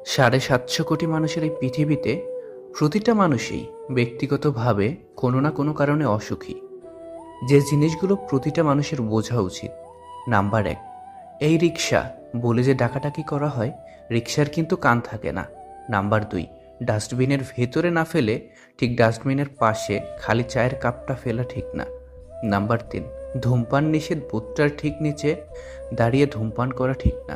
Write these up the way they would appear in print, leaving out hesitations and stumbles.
750 কোটি মানুষের এই পৃথিবীতে প্রতিটা মানুষই ব্যক্তিগতভাবে কোনো না কোনো কারণে অসুখী। যে জিনিসগুলো প্রতিটা মানুষের বোঝা উচিত। নাম্বার 1, এই রিক্সা বলে যে ডাকাডাকি করা হয়, রিক্সার কিন্তু কান থাকে না। নাম্বার 2, ডাস্টবিনের ভেতরে না ফেলে ঠিক ডাস্টবিনের পাশে খালি চায়ের কাপটা ফেলা ঠিক না। নাম্বার 3, ধূমপান নিষেধ বোর্ডটার ঠিক নিচে দাঁড়িয়ে ধূমপান করা ঠিক না।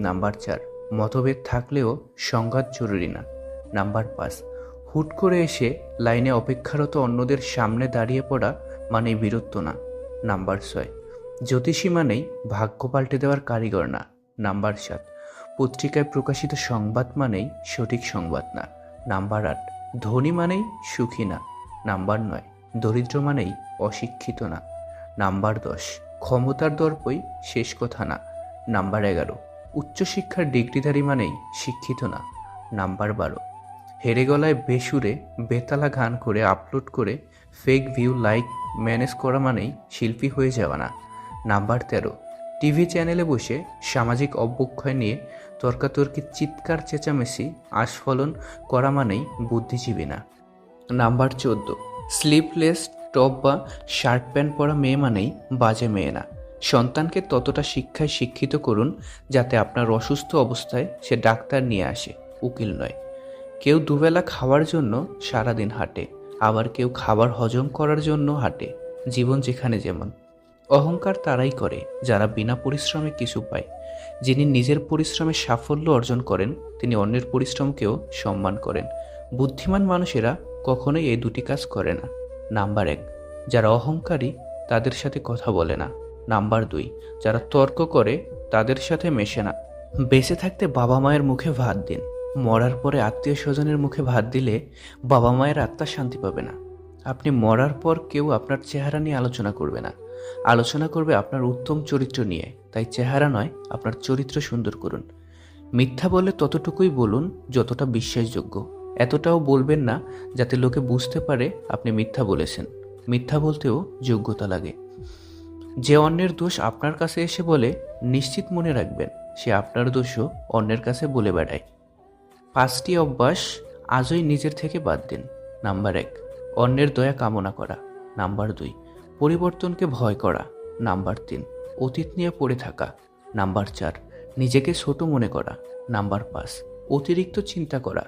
নাম্বার 4, মতভেদ থাকলেও সংঘাত জরুরি না। নাম্বার 5, হুট করে এসে লাইনে অপেক্ষারত অন্যদের সামনে দাঁড়িয়ে পড়া মানেই বীরত্ব না। নাম্বার 6, জ্যোতিষী মানেই ভাগ্য পাল্টে দেওয়ার কারিগর না। নাম্বার 7, পত্রিকায় প্রকাশিত সংবাদ মানেই সঠিক সংবাদ না। নাম্বার 8, ধনী মানেই সুখী না। নাম্বার 9, দরিদ্র মানেই অশিক্ষিত না। নাম্বার 10, ক্ষমতার দর্পই শেষ কথা না। নাম্বার 11, উচ্চশিক্ষার ডিগ্রিধারী মানেই শিক্ষিত না। নাম্বার 12, হেরে গলায় বেসুরে বেতালা গান করে আপলোড করে ফেক ভিউ লাইক ম্যানেজ করা মানেই শিল্পী হয়ে যাওয়া না। নাম্বার 13, টিভি চ্যানেলে বসে সামাজিক অবক্ষয় নিয়ে তর্কাতর্কি চিৎকার চেঁচামেচি আস্ফলন করা মানেই বুদ্ধিজীবী না। নাম্বার 14, স্লিপলেস টপ বা শার্ট প্যান্ট পরা মেয়ে মানেই বাজে মেয়ে না। সন্তানকে ততটা শিক্ষায় শিক্ষিত করুন যাতে আপনার অসুস্থ অবস্থায় সে ডাক্তার নিয়ে আসে, উকিল নয়। কেউ দুবেলা খাওয়ার জন্য সারাদিন হাঁটে, আবার কেউ খাবার হজম করার জন্য হাঁটে। জীবন যেখানে যেমন। অহংকার তারাই করে যারা বিনা পরিশ্রমে কিছু পায়। যিনি নিজের পরিশ্রমে সাফল্য অর্জন করেন তিনি অন্যের পরিশ্রমকেও সম্মান করেন। বুদ্ধিমান মানুষেরা কখনোই এই দুটি কাজ করে না। নাম্বার 1, যারা অহংকারী তাদের সাথে কথা বলে না। নাম্বার 2, যারা তর্ক করে তাদের সাথে মেশে না। বেঁচে থাকতে বাবা মায়ের মুখে ভাত দিন, মরার পরে আত্মীয় স্বজনের মুখে ভাত দিলে বাবা মায়ের আত্মা শান্তি পাবে না। আপনি মরার পর কেউ আপনার চেহারা নিয়ে আলোচনা করবে না, আলোচনা করবে আপনার উত্তম চরিত্র নিয়ে। তাই চেহারা নয়, আপনার চরিত্র সুন্দর করুন। মিথ্যা বলে ততটুকুই বলুন যতটা বিশ্বাসযোগ্য। এতটাও বলবেন না যাতে লোকে বুঝতে পারে আপনি মিথ্যা বলেছেন। মিথ্যা বলতেও যোগ্যতা লাগে। যে অন্যের দোষ আপনার কাছে এসে বলে, নিশ্চিত মনে রাখবেন সে আপনার দোষও অন্যের কাছে বলে বেড়ায়। 5টি অভ্যাস আজই নিজের থেকে বাদ দিন। নাম্বার 1, অন্যের দয়া কামনা করা। নাম্বার 2, পরিবর্তনকে ভয় করা। নাম্বার 3, অতীত নিয়ে পড়ে থাকা। নাম্বার 4, নিজেকে ছোট মনে করা। নাম্বার 5, অতিরিক্ত চিন্তা করা।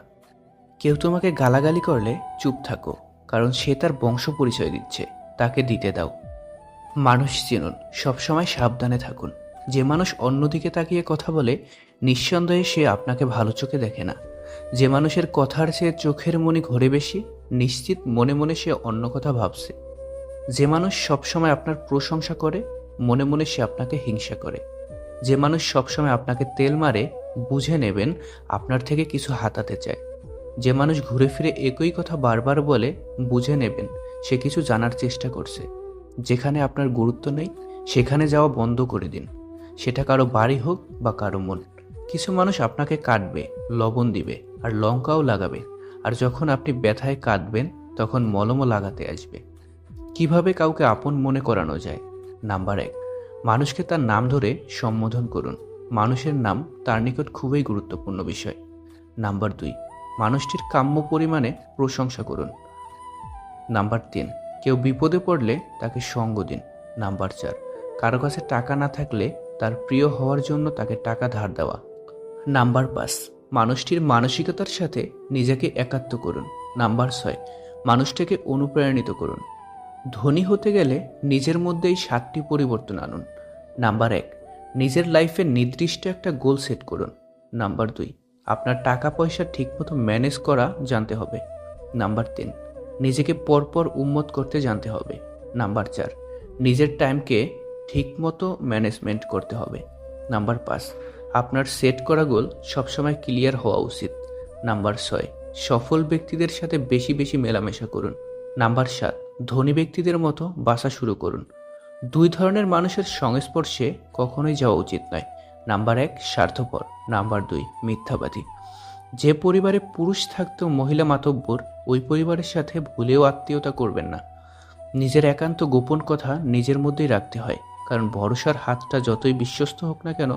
কেউ তোমাকে গালাগালি করলে চুপ থাকো, কারণ সে তার বংশ পরিচয় দিচ্ছে, তাকে দিতে দাও। মানুষ চিনুন, সবসময় সাবধানে থাকুন। যে মানুষ অন্যদিকে তাকিয়ে কথা বলে নিঃসন্দেহে সে আপনাকে ভালো চোখে দেখে না। যে মানুষের কথার চেয়ে চোখের মনি ঘোরে বেশি, নিশ্চিত মনে মনে সে অন্য কথা ভাবছে। যে মানুষ সবসময় আপনার প্রশংসা করে মনে মনে সে আপনাকে হিংসা করে। যে মানুষ সবসময় আপনাকে তেল মারে বুঝে নেবেন আপনার থেকে কিছু হাতাতে চায়। যে মানুষ ঘুরে ফিরে একই কথা বারবার বলে বুঝে নেবেন সে কিছু জানার চেষ্টা করছে। যেখানে আপনার গুরুত্ব নেই সেখানে যাওয়া বন্ধ করে দিন, সেটা কারো বাড়ি হোক বা কারো মন। কিছু মানুষ আপনাকে কাটবে, লবণ দিবে আর লঙ্কাও লাগাবে, আর যখন আপনি ব্যথায় কাঁদবেন তখন মলমও লাগাতে আসবে। কিভাবে কাউকে আপন মনে করানো যায়? নাম্বার 1, মানুষকে তার নাম ধরে সম্বোধন করুন। মানুষের নাম তার নিকট খুবই গুরুত্বপূর্ণ বিষয়। নাম্বার 2, মানুষটির কাম্য পরিমাণে প্রশংসা করুন। নাম্বার 3, কেউ বিপদে পড়লে তাকে সঙ্গ দিন। নাম্বার 4, কারো কাছে টাকা না থাকলে তার প্রিয় হওয়ার জন্য তাকে টাকা ধার দেওয়া। নাম্বার 5, মানুষটির মানসিকতার সাথে নিজেকে একাত্ম করুন। নাম্বার 6, মানুষটাকে অনুপ্রাণিত করুন। ধনী হতে গেলে নিজের মধ্যেই 7টি পরিবর্তন আনুন। নাম্বার 1, নিজের লাইফে নির্দিষ্ট একটা গোল সেট করুন। নাম্বার 2, আপনার টাকা পয়সা ঠিকমতো ম্যানেজ করা জানতে হবে। নাম্বার 3, নিজেকে পরপর উন্মত করতে জানতে হবে। নাম্বার 4, নিজের টাইমকে ঠিকমতো ম্যানেজমেন্ট করতে হবে। নাম্বার 5, আপনার সেট করা গোল সবসময় ক্লিয়ার হওয়া উচিত। নাম্বার 6, সফল ব্যক্তিদের সাথে বেশি বেশি মেলামেশা করুন। নাম্বার 7, ধনী ব্যক্তিদের মতো বাসা শুরু করুন। 2 ধরনের মানুষের সংস্পর্শে কখনোই যাওয়া উচিত নয়। নাম্বার 1, স্বার্থপর। নাম্বার 2, মিথ্যাবাদী। যে পরিবারে পুরুষ থাকতেও মহিলা মাতব্বর, ওই পরিবারের সাথে ভুলেও আত্মীয়তা করবেন না। নিজের একান্ত গোপন কথা নিজের মধ্যেই রাখতে হয়, কারণ ভরসার হাতটা যতই বিশ্বস্ত হোক না কেন,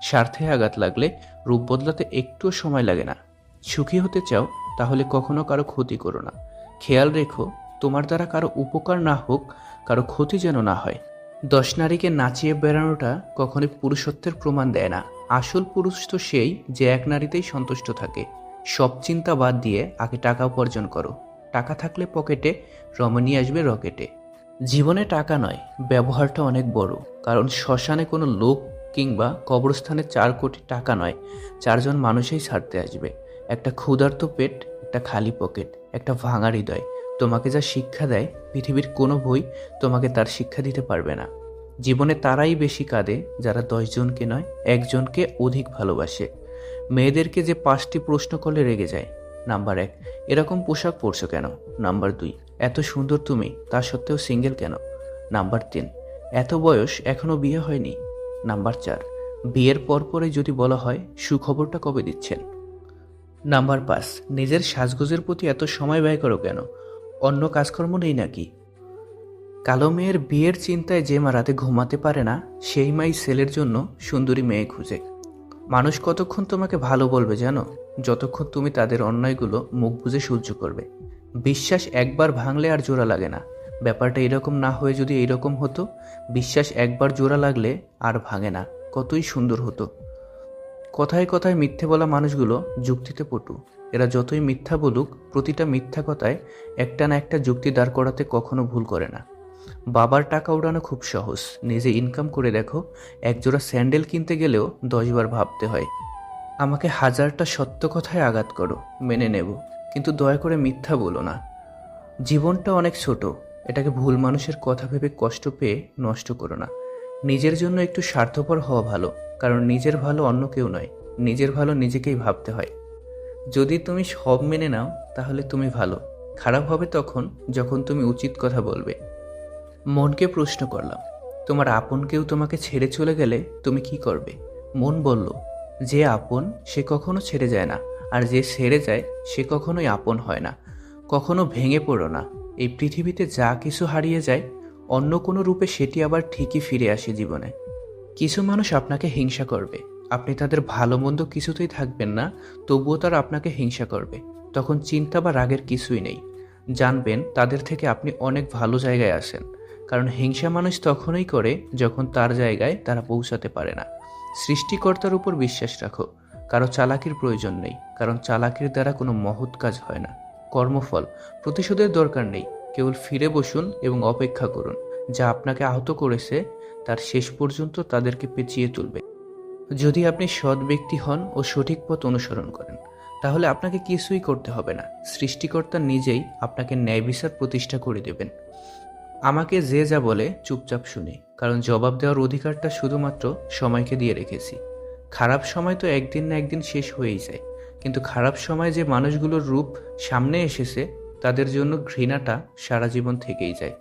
স্বার্থে আঘাত লাগলে রূপ বদলাতে একটুও সময় লাগে না। সুখী হতে চাও তাহলে কখনো কারো ক্ষতি করো না। খেয়াল রেখো তোমার দ্বারা কারো উপকার না হোক, কারো ক্ষতি যেন না হয়। 10 নারীকে নাচিয়ে বেড়ানোটা কখনোই পুরুষত্বের প্রমাণ দেয় না। আসল পুরুষ তো সেই যে এক নারীতেই সন্তুষ্ট থাকে। সব চিন্তা বাদ দিয়ে আগে টাকা উপার্জন করো। টাকা থাকলে পকেটে, রমণী আসবে রকেটে। জীবনে টাকা নয়, ব্যবহারটা অনেক বড়। কারণ শ্মশানে কোনো লোক কিংবা কবরস্থানে 4 কোটি টাকা নয়, 4 জন মানুষই ছাড়তে আসবে। একটা ক্ষুধার্ত পেট, একটা খালি পকেট, একটা ভাঙা হৃদয় তোমাকে যা শিক্ষা দেয়, পৃথিবীর কোনো বই তোমাকে তার শিক্ষা দিতে পারবে না। জীবনে তারাই বেশি কাঁদে যারা 10 জনকে নয়, একজনকে অধিক ভালোবাসে। মেয়েদেরকে যে 5টি প্রশ্ন করলে রেগে যায়। নাম্বার 1, এরকম পোশাক পরছো কেন? নাম্বার 2, এত সুন্দর তুমি, তা সত্ত্বেও সিঙ্গেল কেন? নাম্বার 3, এত বয়স এখনো বিয়ে হয়নি? নাম্বার 4, বিয়ের পরপরই যদি বলা হয় সুখবরটা কবে দিচ্ছেন? নাম্বার 5, নিজের সাজগোজের প্রতি এত সময় ব্যয় করো কেন? অন্য কাজকর্ম নেই নাকি? কালো মেয়ের বিয়ের চিন্তায় যে মা রাতে ঘুমাতে পারে না, সেই মাই ছেলের জন্য সুন্দরী মেয়ে খুঁজে। মানুষ কতক্ষণ তোমাকে ভালো বলবে জানো? যতক্ষণ তুমি তাদের অন্যায়গুলো মুখ বুজে সহ্য করবে। বিশ্বাস একবার ভাঙলে আর জোড়া লাগে না। ব্যাপারটা এরকম না হয়ে যদি এইরকম হতো, বিশ্বাস একবার জোড়া লাগলে আর ভাঙে না, কতই সুন্দর হতো। কথায় কথায় মিথ্যে বলা মানুষগুলো যুক্তিতে পটু। এরা যতই মিথ্যা বলুক, প্রতিটা মিথ্যা কথায় একটা না একটা যুক্তি দাঁড় করাতে কখনো ভুল করে না। বাবার টাকা উড়ানো খুব সহজ, নিজে ইনকাম করে দেখো। একজোড়া স্যান্ডেল কিনতে গেলেও 10 বার ভাবতে হয়। আমাকে 1000টা সত্য কথায় আঘাত করো, মেনে নেব, কিন্তু দয়া করে মিথ্যা বলো না। জীবনটা অনেক ছোট, এটাকে ভুল মানুষের কথা ভেবে কষ্ট পেয়ে নষ্ট করো না। নিজের জন্য একটু স্বার্থপর হওয়া ভালো, কারণ নিজের ভালো অন্য কেউ নয়, নিজের ভালো নিজেকেই ভাবতে হয়। যদি তুমি সব মেনে নাও তাহলে তুমি ভালো। খারাপ হবে তখন যখন তুমি উচিত কথা বলবে। মনকে প্রশ্ন করলাম, তোমার আপন কেউ তোমাকে ছেড়ে চলে গেলে তুমি কি করবে? মন বলল, যে আপন সে কখনো ছেড়ে যায় না, আর যে ছেড়ে যায় সে কখনোই আপন হয় না। কখনো ভেঙে পড়ো না। এই পৃথিবীতে যা কিছু হারিয়ে যায়, অন্য কোনো রূপে সেটি আবার ঠিকই ফিরে আসে জীবনে। কিছু মানুষ আপনাকে হিংসা করবে, আপনি তাদের ভালো মন্দ কিছুতেই থাকবেন না, তবুও তারা আপনাকে হিংসা করবে। তখন চিন্তা বা রাগের কিছুই নেই। জানবেন তাদের থেকে আপনি অনেক ভালো জায়গায় আছেন। কারণ হিংসা মানুষ তখনই করে যখন তার জায়গায় তারা পৌঁছাতে পারে না। সৃষ্টিকর্তার উপর বিশ্বাস রাখো। কারো চালাকির প্রয়োজন নেই, কারণ চালাকির দ্বারা কোনো মহৎ কাজ হয় না। কর্মফল, প্রতিশোধের দরকার নেই। কেবল ফিরে বসুন এবং অপেক্ষা করুন। যা আপনাকে আহত করেছে তার শেষ পর্যন্ত তাদেরকে পেঁচিয়ে তুলবে। যদি আপনি সৎ ব্যক্তি হন ও সঠিক পথ অনুসরণ করেন, তাহলে আপনাকে কিছুই করতে হবে না। সৃষ্টিকর্তা নিজেই আপনাকে ন্যায় বিচার প্রতিষ্ঠা করে দেবেন। আমাকে যে যা বলে চুপচাপ শুনি, কারণ জবাব দেওয়ার অধিকারটা শুধুমাত্র সময়কে দিয়ে রেখেছি। খারাপ সময় তো একদিন না একদিন শেষ হয়েই যায়, কিন্তু খারাপ সময় যে মানুষগুলোর রূপ সামনে এসেছে তাদের জন্য ঘৃণাটা সারা জীবন থেকেই যায়।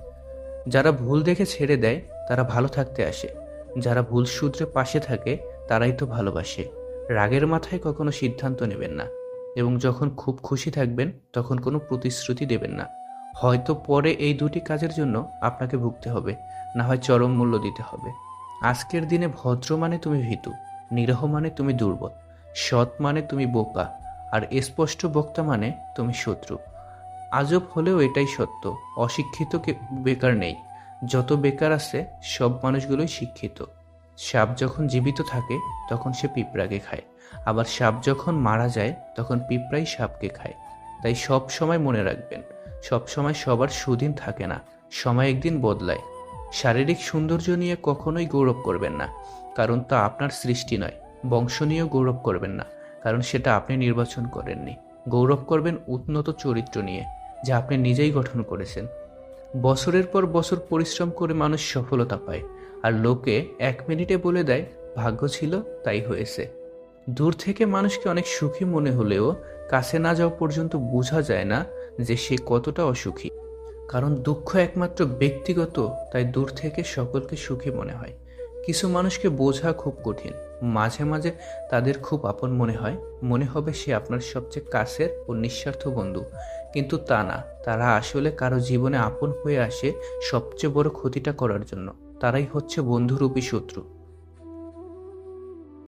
যারা ভুল দেখে ছেড়ে দেয় তারা ভালো থাকতে আসে, যারা ভুল সূত্রে পাশে থাকে তারাই তো ভালোবাসে। রাগের মাথায় কখনো সিদ্ধান্ত নেবেন না, এবং যখন খুব খুশি থাকবেন তখন কোনো প্রতিশ্রুতি দেবেন না। হয়তো পরে এই দুটি কাজের জন্য আপনাকে ভুগতে হবে, না হয় চরম মূল্য দিতে হবে। আজকের দিনে ভদ্র মানে তুমি ভীতু, নিরহ মানে তুমি দুর্বল, সৎ মানে তুমি বোকা, আর স্পষ্ট বক্তা মানে তুমি শত্রু। আজব হলেও এটাই সত্য, অশিক্ষিত বেকার নেই। যত বেকার আছে সব মানুষগুলোই শিক্ষিত। সাপ যখন জীবিত থাকে তখন সে পিঁপড়াকে খায়, আবার সাপ যখন মারা যায় তখন পিঁপড়াই সাপকে খায়। তাই সব সময় মনে রাখবেন, সব সময় সবার সুদিন থাকে না, সময় একদিন বদলায়। শারীরিক সৌন্দর্য নিয়ে কখনোই গৌরব করবেন না, কারণ তা আপনার সৃষ্টি নয়। বংশ নিয়েও গৌরব করবেন না, কারণ সেটা আপনি নির্বাচন করেননি। গৌরব করবেন উন্নত চরিত্র নিয়ে, যা আপনি নিজেই গঠন করেছেন। বছরের পর বছর পরিশ্রম করে মানুষ সফলতা পায়, আর লোকে 1 মিনিটে বলে দেয় ভাগ্য ছিল তাই হয়েছে। দূর থেকে মানুষকে অনেক সুখী মনে হলেও কাছে না যাওয়া পর্যন্ত বোঝা যায় না যে সে কতটা অসুখী। কারণ দুঃখ একমাত্র ব্যক্তিগত, তাই দূর থেকে সকলকে সুখী মনে হয়। কিছু মানুষকে বোঝা খুব কঠিন, মাঝে মাঝে তাদের খুব আপন মনে হয়, মনে হবে সে আপনার সবচেয়ে কাছের ও নিঃস্বার্থ বন্ধু, কিন্তু তা না। তারা আসলে কারো জীবনে আপন হয়ে আসে সবচেয়ে বড় ক্ষতিটা করার জন্য। তারাই হচ্ছে বন্ধুরূপী শত্রু।